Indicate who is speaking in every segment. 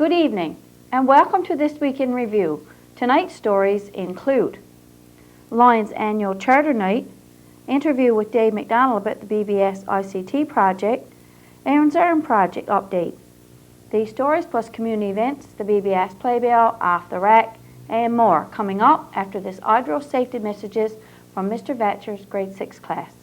Speaker 1: Good evening, and welcome to This Week in Review. Tonight's stories include Lions Annual Charter Night, interview with Dave McDonald about the BBS ICT project, Aaron's Arm project update. These stories plus community events, the BBS Playbill, Off the Rack, and more coming up after this audio safety messages from Mr. Vetcher's grade 6 class.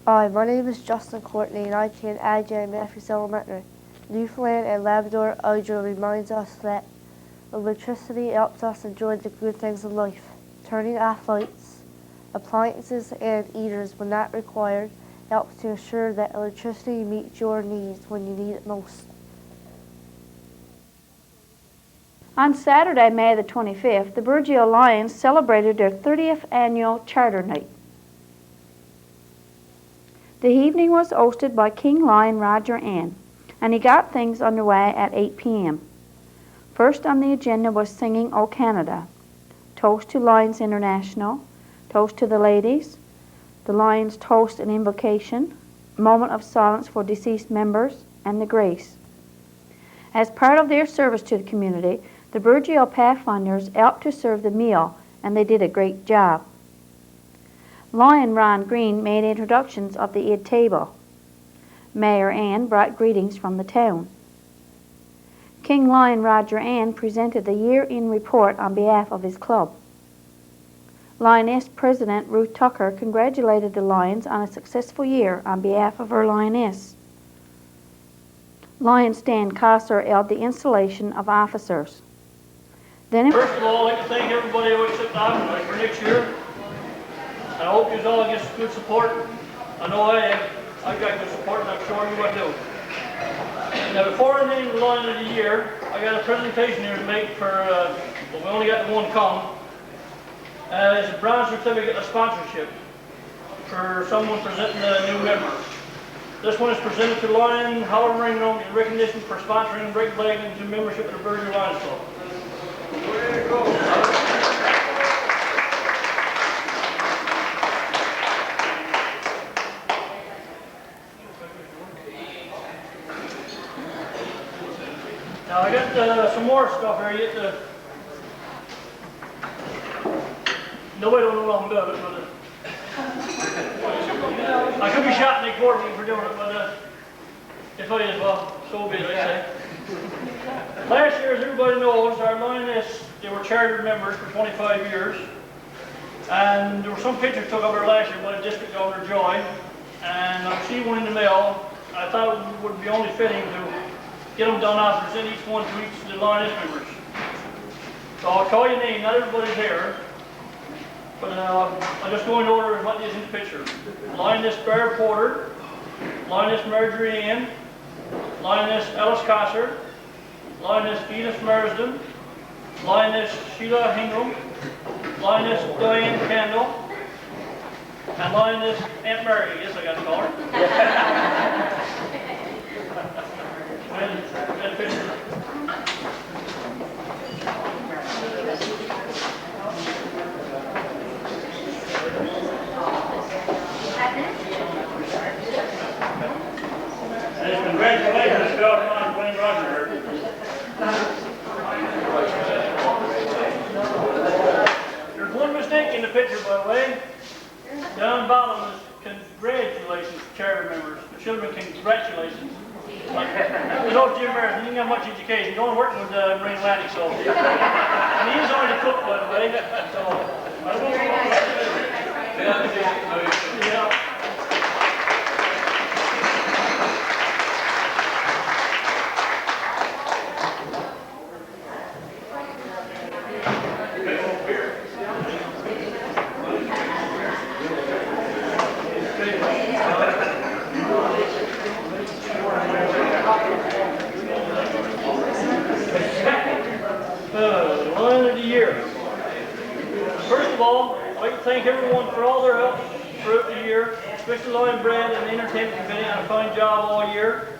Speaker 2: Hi, my name is Justin Courtney and I attend AJ Matthews Elementary. Newfoundland and Labrador Audio reminds us that electricity helps us enjoy the good things in life. Turning off lights, appliances, and heaters when not required helps to ensure that electricity meets your needs when you need it most.
Speaker 1: On Saturday, May the 25th, the Burgeo Lions celebrated their 30th annual Charter Night. The evening was hosted by King Lion Roger Ann, and he got things underway at 8 p.m. First on the agenda was Singing O Canada, Toast to Lions International, Toast to the Ladies, the Lions Toast and Invocation, Moment of Silence for Deceased Members, and the Grace. As part of their service to the community, the Burgeo Pathfinders helped to serve the meal, and they did a great job. Lion Ron Green made introductions of the Eid table. Mayor Ann brought greetings from the town. King Lion Roger Ann presented the year-in report on behalf of his club. Lioness President Ruth Tucker congratulated the Lions on a successful year on behalf of her Lioness. Lion Stan Kosser held the installation of officers. Then
Speaker 3: first of all, I'd like to thank everybody who accepted nominations for next year. And I hope you all get good support. I know I've got good support, and I'm sure you will too. Now, before I name the Lion of the Year, I got a presentation here to make for, well, we only got the one come. It's a bronze certificate of sponsorship for someone presenting a new member. This one is presented to Lion Hollering in recognition for sponsoring and break leg into membership of the Burgeo Lions Club. Way to go. Now I got some more stuff here yet to... Nobody don't know nothing about it, but I could be shot in the court for doing it, but if I is, well, so be it, I say. Last year, as everybody knows, our Lioness, they were chartered members for 25 years. And there were some pictures took of her last year by the district governor, Joy. And I received one in the mail. I thought it would be only fitting to get them done off, present each one to each of the Lioness members. So I'll call your name, not everybody's here, but I'll just go in order of what is in the picture. Lioness Bear Porter, Lioness Marjorie Ann, Lioness Alice Kosser, Lioness Edith Marsden, Lioness Sheila Hingham, Lioness Diane Kendall, and Lioness Aunt Mary, yes I got to call her. And congratulations to our Wayne Roger. There's one mistake in the picture, by the way. Down bottom is congratulations to charter members. It should have been congratulations. There's no Jim Maris, he didn't have much education. He's only working with Marine Atlantic, so. And he is only the cook, by the way. So, I don't know. Yeah. Lion of the Year. First of all, I'd like to thank everyone for all their help throughout the year, especially Lion Brand and the Entertainment Committee on a fine job all year.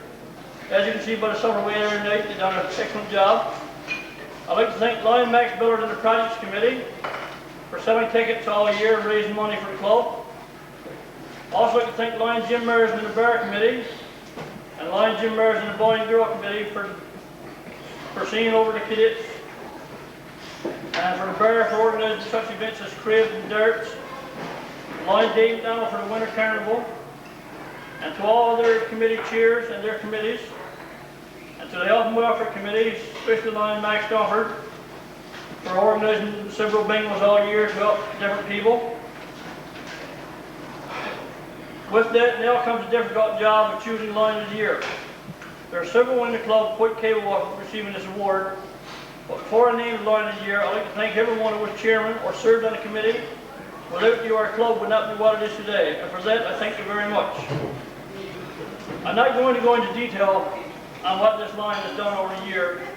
Speaker 3: As you can see by the summer weather tonight, they've done an excellent job. I'd like to thank Lion Max Billard and the Projects Committee for selling tickets all year and raising money for the club. Also like to thank Lion Jim Marsden and the Bear Committee And line gym members and the Boy and Girl Committee for seeing over the cadets. And for the bear for organizing such events as cribs and darts. Line Dave McDonald for the Winter Carnival. And to all other committee chairs and their committees. And to the Health and Welfare Committee, especially line Max Dunford, for organizing several bingos all year to help different people. With that, now comes the difficult job of choosing line of the year. There are several in the club quite capable of receiving this award, but before I name the line of the year, I'd like to thank everyone who was chairman or served on the committee. Without you, our club would not be what it is today, and for that, I thank you very much. I'm not going to go into detail on what this line has done over the year,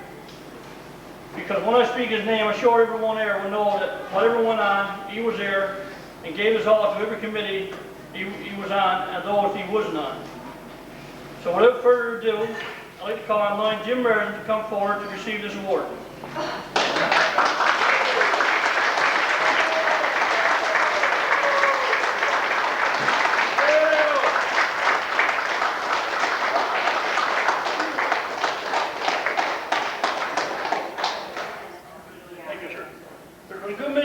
Speaker 3: because when I speak his name, I'm sure everyone there will know that whatever went on, he was there and gave his all to every committee he was on and those he wasn't on. So without further ado, I'd like to call on line Jim Meriden to come forward to receive this award.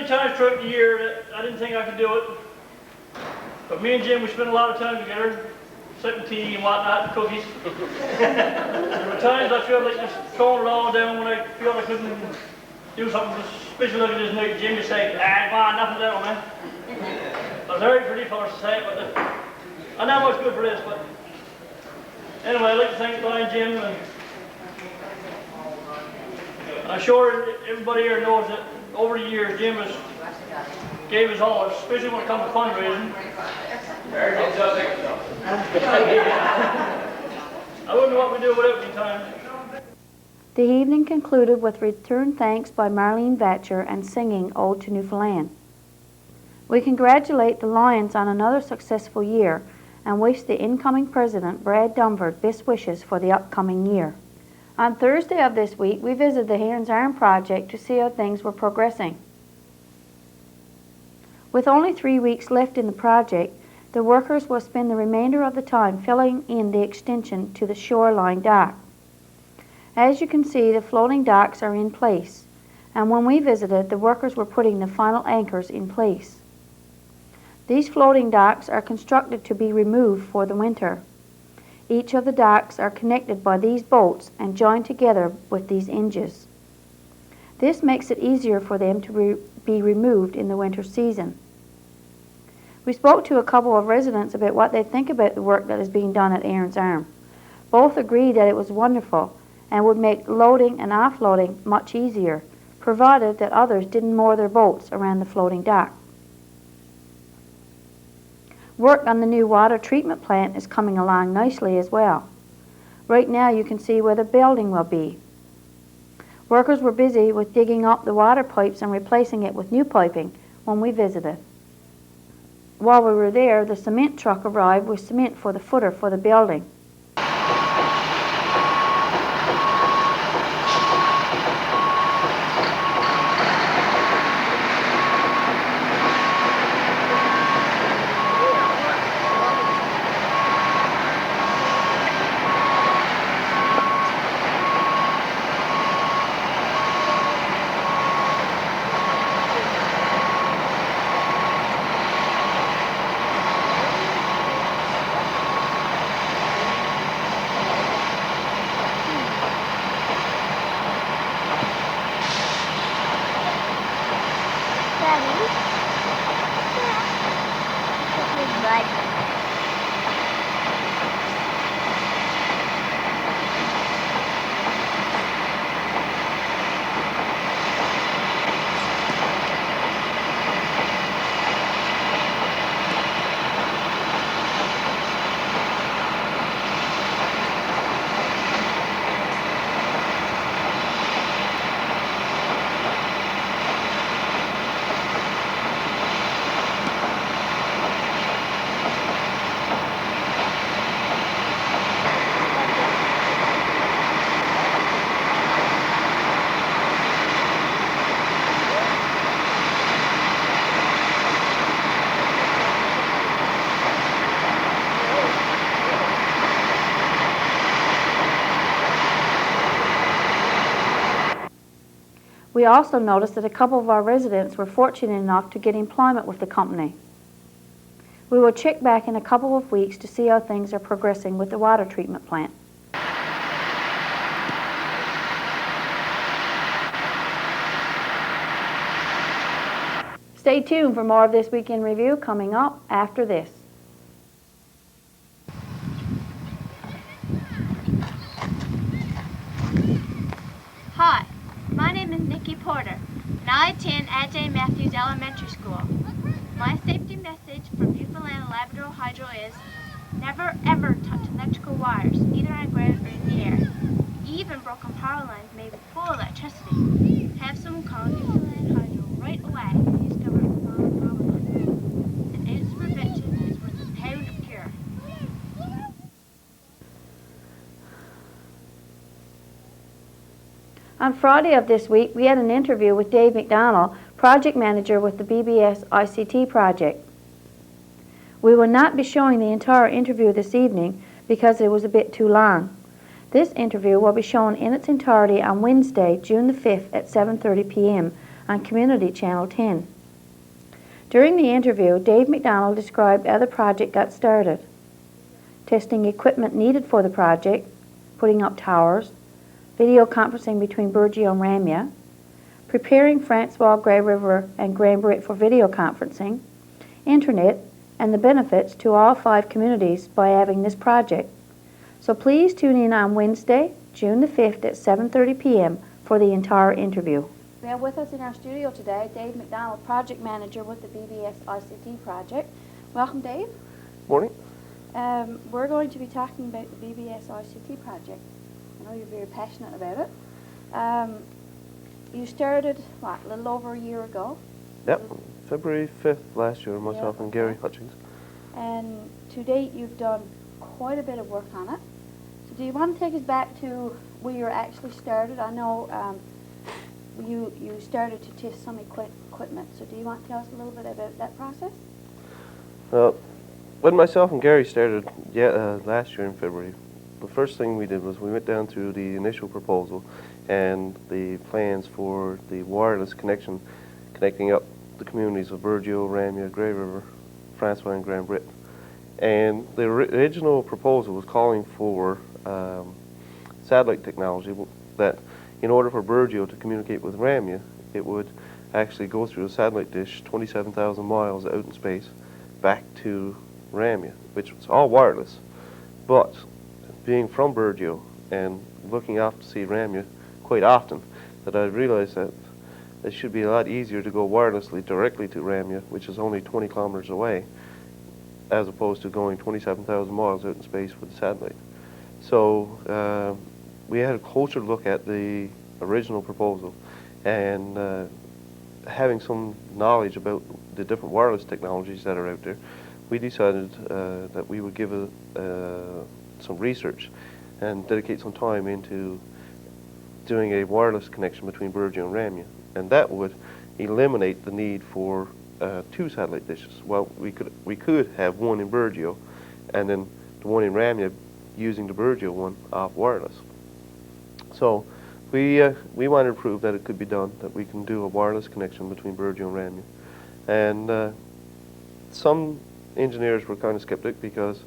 Speaker 3: Times throughout the year that I didn't think I could do it. But me and Jim, we spent a lot of time together, sipping tea and whatnot, and cookies. There were times I felt like just throwing it all down when I felt I couldn't do something, especially looking at this night. Jim would say, come on, nothing down, man. I was very pretty fellas to say it, but I'm not much good for this. But anyway, I'd like to thank Brian, Jim, and I'm sure everybody here knows that over the years, Jim gave his all, especially when it comes to fundraising. I wouldn't know what we'd do without me time.
Speaker 1: The evening concluded with return thanks by Marlene Vatcher and singing Ode to Newfoundland. We congratulate the Lions on another successful year and wish the incoming president, Brad Dunford, best wishes for the upcoming year. On Thursday of this week, we visited the Heron's Arm project to see how things were progressing. With only 3 weeks left in the project, the workers will spend the remainder of the time filling in the extension to the shoreline dock. As you can see, the floating docks are in place, and when we visited, the workers were putting the final anchors in place. These floating docks are constructed to be removed for the winter. Each of the docks are connected by these bolts and joined together with these hinges. This makes it easier for them to be removed in the winter season. We spoke to a couple of residents about what they think about the work that is being done at Heron's Arm. Both agreed that it was wonderful and would make loading and offloading much easier, provided that others didn't moor their boats around the floating dock. Work on the new water treatment plant is coming along nicely as well. Right now you can see where the building will be. Workers were busy with digging up the water pipes and replacing it with new piping when we visited. While we were there, the cement truck arrived with cement for the footer for the building. We also noticed that a couple of our residents were fortunate enough to get employment with the company. We will check back in a couple of weeks to see how things are progressing with the water treatment plant. Stay tuned for more of this Weekend Review coming up after this.
Speaker 4: Hi, my name is Nikki Porter, and I attend A.J. Matthews Elementary School. My safety message for Newfoundland and Labrador Hydro is never ever touch electrical wires, either on ground or in the air. Even broken power lines may be full of electricity. Have someone call Newfoundland Hydro right away if you discover a fallen power line. An ounce of prevention is worth a pound of cure.
Speaker 1: On Friday of this week, we had an interview with Dave McDonald, project manager with the BBS ICT project. We will not be showing the entire interview this evening because it was a bit too long. This interview will be shown in its entirety on Wednesday, June the 5th at 7:30 p.m. on Community Channel 10. During the interview, Dave McDonald described how the project got started, testing equipment needed for the project, putting up towers, video conferencing between Burgeo and Ramia, preparing Francois, Grey River, and Grand Brit for video conferencing, internet, and the benefits to all 5 communities by having this project. So please tune in on Wednesday, June the 5th at 7:30 p.m. for the entire interview. We have with us in our studio today Dave McDonald, project manager with the BBS ICT project. Welcome, Dave.
Speaker 5: Morning.
Speaker 1: We're going to be talking about the BBS ICT project. I know you're very passionate about it. You started, what, a little over a year ago?
Speaker 5: Yep, February 5th last year, myself and Gary Hutchings.
Speaker 1: And to date, you've done quite a bit of work on it. So do you want to take us back to where you actually started? I know you started to test some equipment. So do you want to tell us a little bit about that process?
Speaker 5: When myself and Gary started last year in February, the first thing we did was we went down through the initial proposal and the plans for the wireless connection connecting up the communities of Burgeo, Ramia, Grey River, Francois, and Grand Brit. And the original proposal was calling for satellite technology that in order for Burgeo to communicate with Ramia, it would actually go through a satellite dish 27,000 miles out in space back to Ramia, which was all wireless. But being from Burgeo and looking off to see Ramia quite often, that I realized that it should be a lot easier to go wirelessly directly to Ramia, which is only 20 kilometers away, as opposed to going 27,000 miles out in space with a satellite. So we had a closer look at the original proposal, and having some knowledge about the different wireless technologies that are out there, we decided that we would give some research and dedicate some time into doing a wireless connection between Burgeo and Ramia, and that would eliminate the need for 2 satellite dishes. Well, we could have one in Burgeo, and then the one in Ramia using the Burgeo one off wireless. So we wanted to prove that it could be done, that we can do a wireless connection between Burgeo and Ramia, and some engineers were kind of skeptic because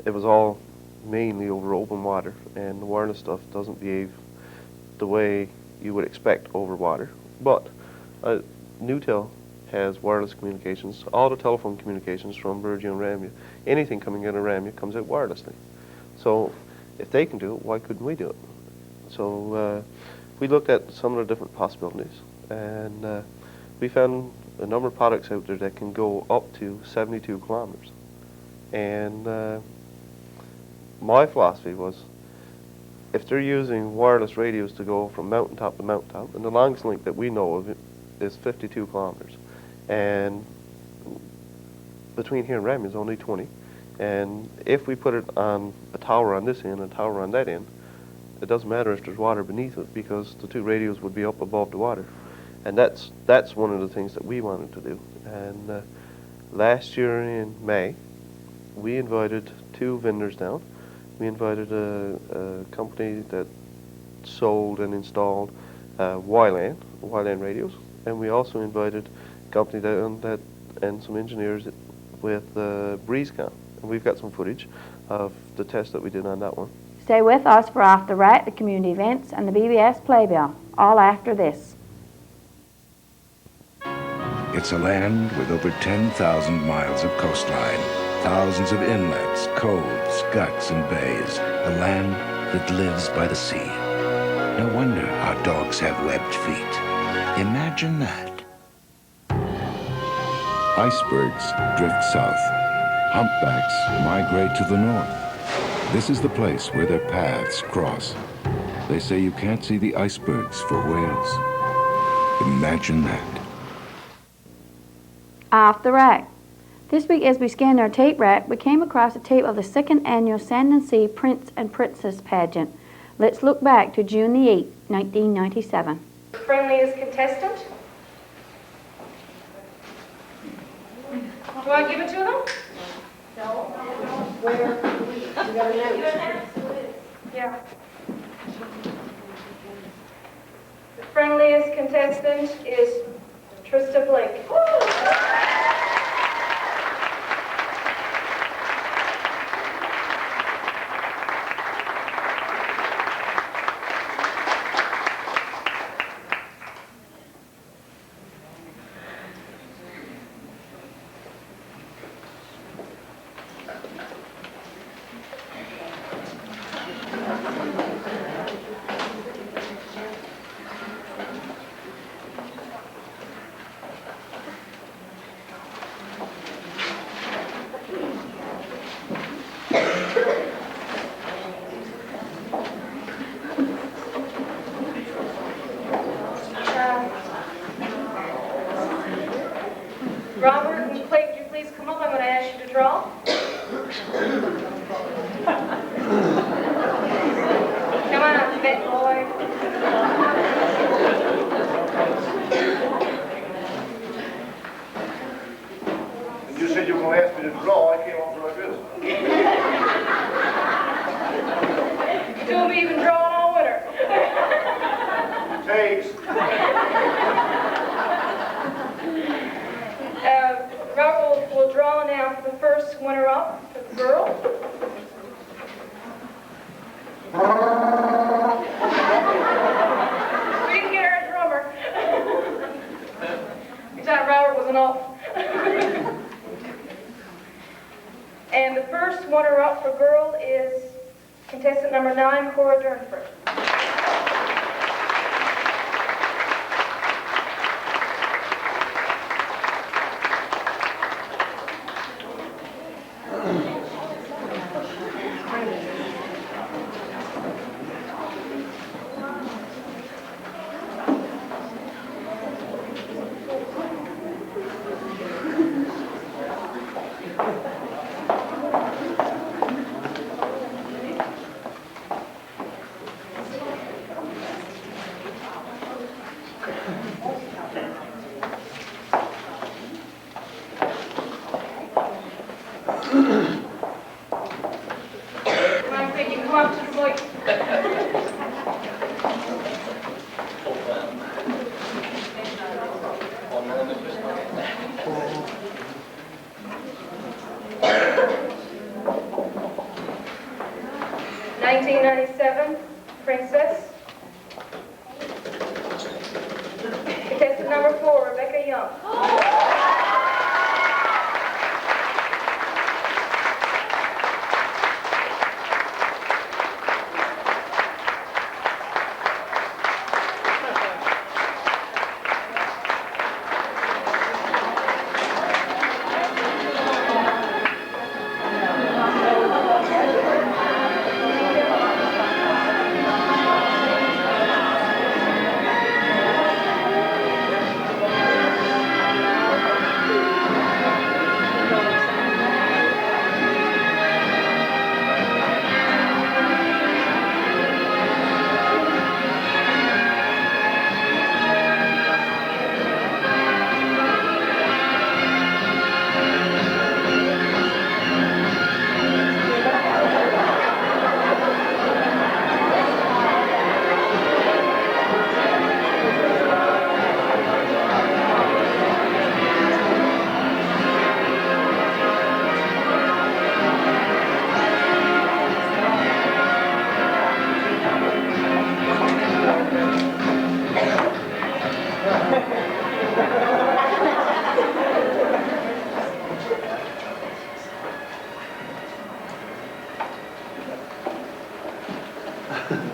Speaker 5: it was all mainly over open water, and the wireless stuff doesn't behave the way you would expect over water. But Newtel has wireless communications. All the telephone communications from Burgeo and Ramia, anything coming out of Ramia comes out wirelessly. So if they can do it, why couldn't we do it? So we looked at some of the different possibilities, and we found a number of products out there that can go up to 72 kilometers. And my philosophy was, if they're using wireless radios to go from mountaintop to mountaintop, and the longest link that we know of is 52 kilometers, and between here and Ramia is only 20, and if we put it on a tower on this end and a tower on that end, it doesn't matter if there's water beneath it, because the 2 radios would be up above the water. And that's one of the things that we wanted to do. And last year in May, we invited 2 vendors down. We invited a company that sold and installed Wyland radios, and we also invited a company that and some engineers with BreezeCon. And we've got some footage of the test that we did on that one.
Speaker 1: Stay with us for After Right, the community events, and the BBS Playbill, all after this.
Speaker 6: It's a land with over 10,000 miles of coastline, thousands of inlets, coves, guts, and bays. A land that lives by the sea. No wonder our dogs have webbed feet. Imagine that. Icebergs drift south. Humpbacks migrate to the north. This is the place where their paths cross. They say you can't see the icebergs for whales. Imagine that.
Speaker 1: Off the rack. This week, as we scanned our tape rack, we came across a tape of the second annual Sand and Sea Prince and Princess pageant. Let's look back to June the 8th, 1997.
Speaker 7: Friendliest contestant. Do I give it to them? No. Where? You got a note. Yeah. The friendliest contestant is Trista Blake. Robert and Clay, would you please come up? I'm going to ask you to draw. Come on up, big boy.
Speaker 8: You said you were going to ask me to draw. I came up like this.
Speaker 7: Two of you been drawing all winter.
Speaker 8: Takes.
Speaker 7: Robert will draw now for the first winner-up for the girl. We didn't get her a drummer. We thought Robert was an elf. And the first runner-up for girl is contestant number 9, Cora Durnford. Come up to the mic. 1997, Princess. Contestant number 4, Rebecca Young.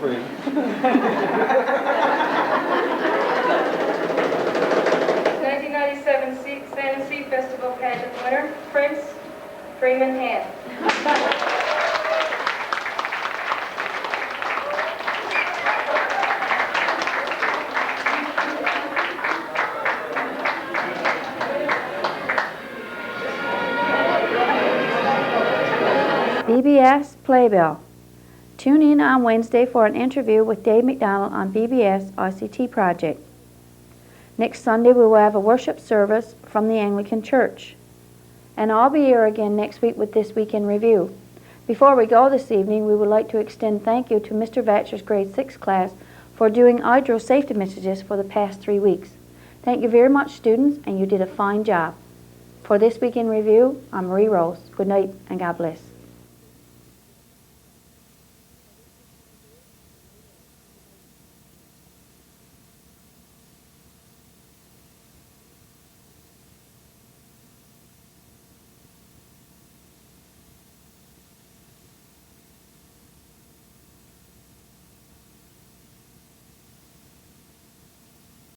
Speaker 5: Free.
Speaker 7: 1997 Sand and Sea Festival pageant winner, Prince Freeman Hand.
Speaker 1: BBS Playbill. Tune in on Wednesday for an interview with Dave McDonald on BBS ICT project. Next Sunday we will have a worship service from the Anglican Church. And I'll be here again next week with This Week in Review. Before we go this evening, we would like to extend thank you to Mr. Vatcher's grade 6 class for doing hydro safety messages for the past 3 weeks. Thank you very much, students, and you did a fine job. For This Week in Review, I'm Marie Rose. Good night and God bless.